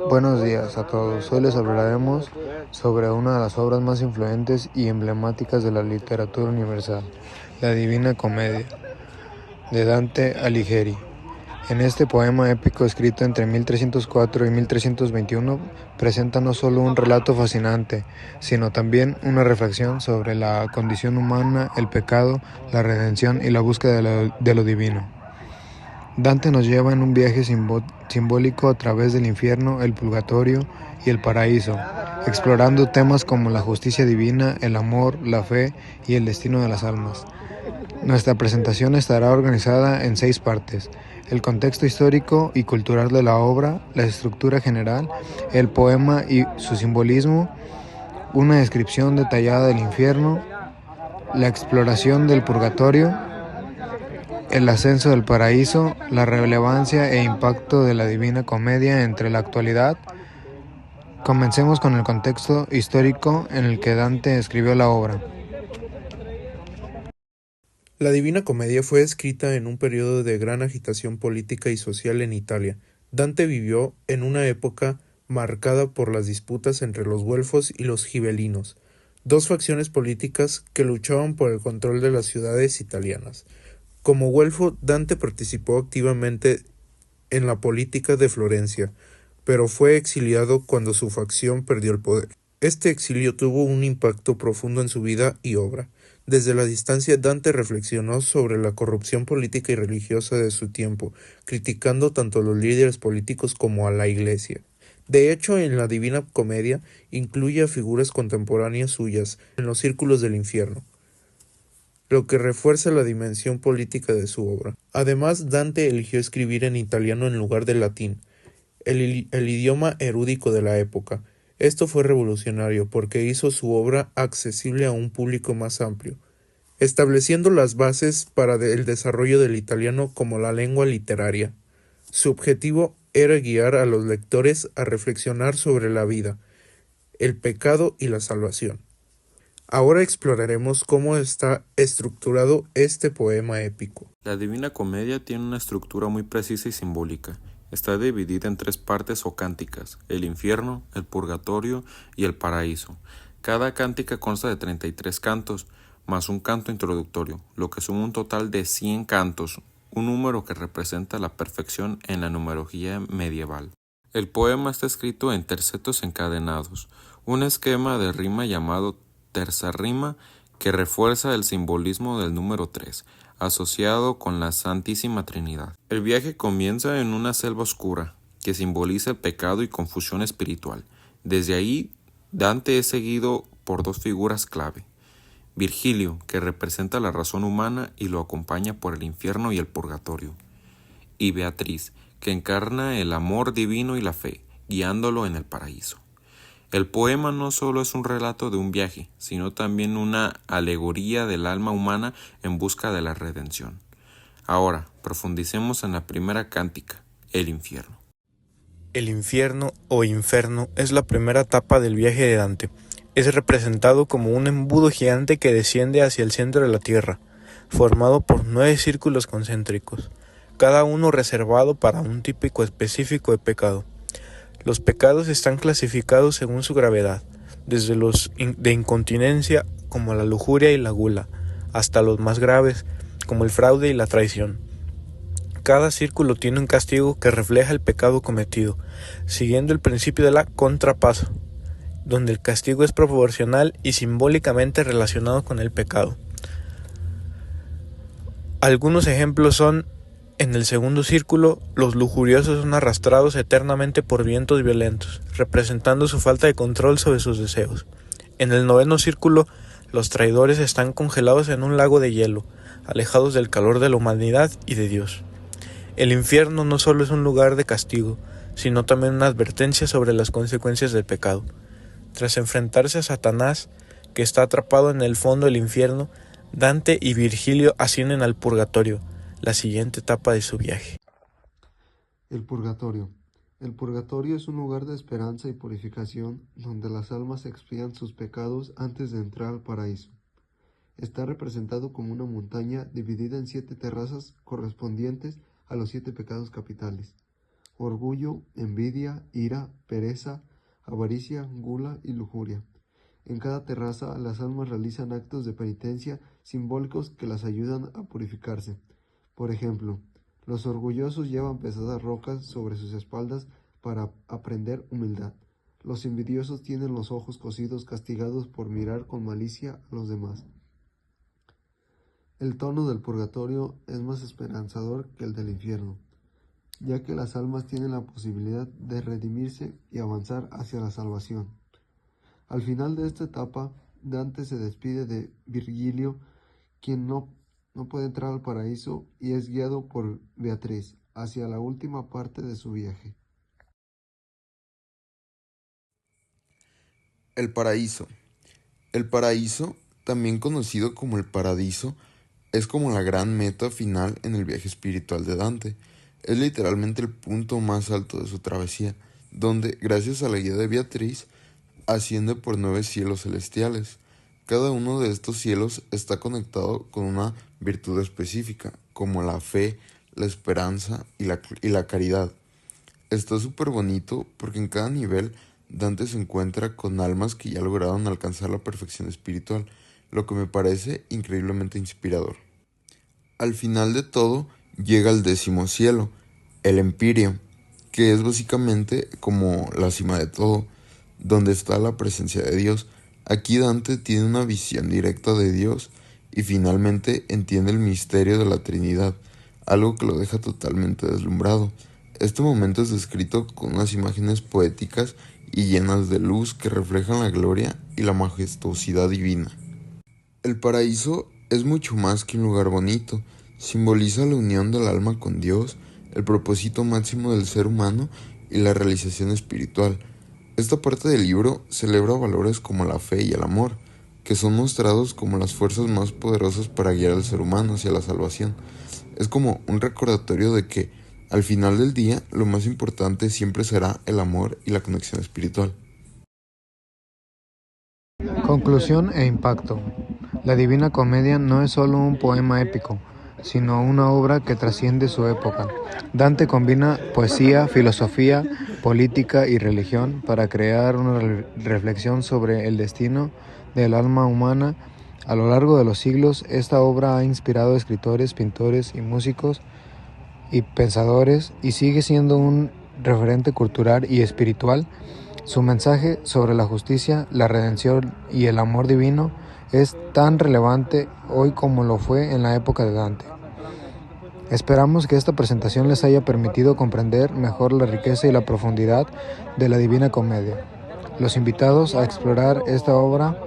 Buenos días a todos. Hoy les hablaremos sobre una de las obras más influyentes y emblemáticas de la literatura universal, la Divina Comedia, de Dante Alighieri. En este poema épico escrito entre 1304 y 1321 presenta no solo un relato fascinante, sino también una reflexión sobre la condición humana, el pecado, la redención y la búsqueda de lo divino. Dante nos lleva en un viaje simbólico a través del infierno, el purgatorio y el paraíso, explorando temas como la justicia divina, el amor, la fe y el destino de las almas. Nuestra presentación estará organizada en 6 partes: el contexto histórico y cultural de la obra, la estructura general, el poema y su simbolismo, una descripción detallada del infierno, la exploración del purgatorio, el ascenso del paraíso, la relevancia e impacto de la Divina Comedia entre la actualidad. Comencemos con el contexto histórico en el que Dante escribió la obra. La Divina Comedia fue escrita en un periodo de gran agitación política y social en Italia. Dante vivió en una época marcada por las disputas entre los güelfos y los gibelinos, dos facciones políticas que luchaban por el control de las ciudades italianas. Como güelfo, Dante participó activamente en la política de Florencia, pero fue exiliado cuando su facción perdió el poder. Este exilio tuvo un impacto profundo en su vida y obra. Desde la distancia, Dante reflexionó sobre la corrupción política y religiosa de su tiempo, criticando tanto a los líderes políticos como a la Iglesia. De hecho, en la Divina Comedia incluye a figuras contemporáneas suyas en los círculos del infierno, lo que refuerza la dimensión política de su obra. Además, Dante eligió escribir en italiano en lugar del latín, el idioma erudito de la época. Esto fue revolucionario porque hizo su obra accesible a un público más amplio, estableciendo las bases para el desarrollo del italiano como la lengua literaria. Su objetivo era guiar a los lectores a reflexionar sobre la vida, el pecado y la salvación. Ahora exploraremos cómo está estructurado este poema épico. La Divina Comedia tiene una estructura muy precisa y simbólica. Está dividida en 3 partes o cánticas: el infierno, el purgatorio y el paraíso. Cada cántica consta de 33 cantos, más un canto introductorio, lo que suma un total de 100 cantos, un número que representa la perfección en la numerología medieval. El poema está escrito en tercetos encadenados, un esquema de rima llamado terza rima que refuerza el simbolismo del número 3, asociado con la Santísima Trinidad. El viaje comienza en una selva oscura, que simboliza el pecado y confusión espiritual. Desde ahí, Dante es seguido por 2 figuras clave: Virgilio, que representa la razón humana y lo acompaña por el infierno y el purgatorio, y Beatriz, que encarna el amor divino y la fe, guiándolo en el paraíso. El poema no solo es un relato de un viaje, sino también una alegoría del alma humana en busca de la redención. Ahora, profundicemos en la primera cántica, el infierno. El infierno o inferno es la primera etapa del viaje de Dante. Es representado como un embudo gigante que desciende hacia el centro de la tierra, formado por 9 círculos concéntricos, cada uno reservado para un típico específico de pecado. Los pecados están clasificados según su gravedad, desde los de incontinencia, como la lujuria y la gula, hasta los más graves, como el fraude y la traición. Cada círculo tiene un castigo que refleja el pecado cometido, siguiendo el principio de la contrapaso, donde el castigo es proporcional y simbólicamente relacionado con el pecado. Algunos ejemplos son: en el segundo círculo, los lujuriosos son arrastrados eternamente por vientos violentos, representando su falta de control sobre sus deseos. En el noveno círculo, los traidores están congelados en un lago de hielo, alejados del calor de la humanidad y de Dios. El infierno no solo es un lugar de castigo, sino también una advertencia sobre las consecuencias del pecado. Tras enfrentarse a Satanás, que está atrapado en el fondo del infierno, Dante y Virgilio ascienden al purgatorio, la siguiente etapa de su viaje. El purgatorio. El purgatorio es un lugar de esperanza y purificación donde las almas expian sus pecados antes de entrar al paraíso. Está representado como una montaña dividida en 7 terrazas correspondientes a los 7 pecados capitales. orgullo, envidia, ira, pereza, avaricia, gula y lujuria. En cada terraza, las almas realizan actos de penitencia simbólicos que las ayudan a purificarse. Por ejemplo, los orgullosos llevan pesadas rocas sobre sus espaldas para aprender humildad. Los envidiosos tienen los ojos cosidos, castigados por mirar con malicia a los demás. El tono del purgatorio es más esperanzador que el del infierno, ya que las almas tienen la posibilidad de redimirse y avanzar hacia la salvación. Al final de esta etapa, Dante se despide de Virgilio, quien no puede entrar al paraíso, y es guiado por Beatriz hacia la última parte de su viaje. El paraíso. El paraíso, también conocido como el paradiso, es como la gran meta final en el viaje espiritual de Dante. Es literalmente el punto más alto de su travesía, donde, gracias a la guía de Beatriz, asciende por 9 cielos celestiales. Cada uno de estos cielos está conectado con una virtud específica, como la fe, la esperanza y la caridad. Está súper bonito porque en cada nivel Dante se encuentra con almas que ya lograron alcanzar la perfección espiritual, lo que me parece increíblemente inspirador. Al final de todo llega el 10º cielo, el Empíreo, que es básicamente como la cima de todo, donde está la presencia de Dios. Aquí Dante tiene una visión directa de Dios y finalmente entiende el misterio de la Trinidad, algo que lo deja totalmente deslumbrado. Este momento es descrito con unas imágenes poéticas y llenas de luz que reflejan la gloria y la majestuosidad divina. El paraíso es mucho más que un lugar bonito, simboliza la unión del alma con Dios, el propósito máximo del ser humano y la realización espiritual. Esta parte del libro celebra valores como la fe y el amor, que son mostrados como las fuerzas más poderosas para guiar al ser humano hacia la salvación. Es como un recordatorio de que, al final del día, lo más importante siempre será el amor y la conexión espiritual. Conclusión e impacto. La Divina Comedia no es solo un poema épico, sino una obra que trasciende su época. Dante combina poesía, filosofía, política y religión para crear una reflexión sobre el destino del alma humana. A lo largo de los siglos, esta obra ha inspirado a escritores, pintores y músicos y pensadores, y sigue siendo un referente cultural y espiritual. Su mensaje sobre la justicia, la redención y el amor divino es tan relevante hoy como lo fue en la época de Dante. Esperamos que esta presentación les haya permitido comprender mejor la riqueza y la profundidad de la Divina Comedia. Los invitados a explorar esta obra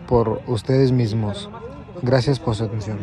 por ustedes mismos. Gracias por su atención.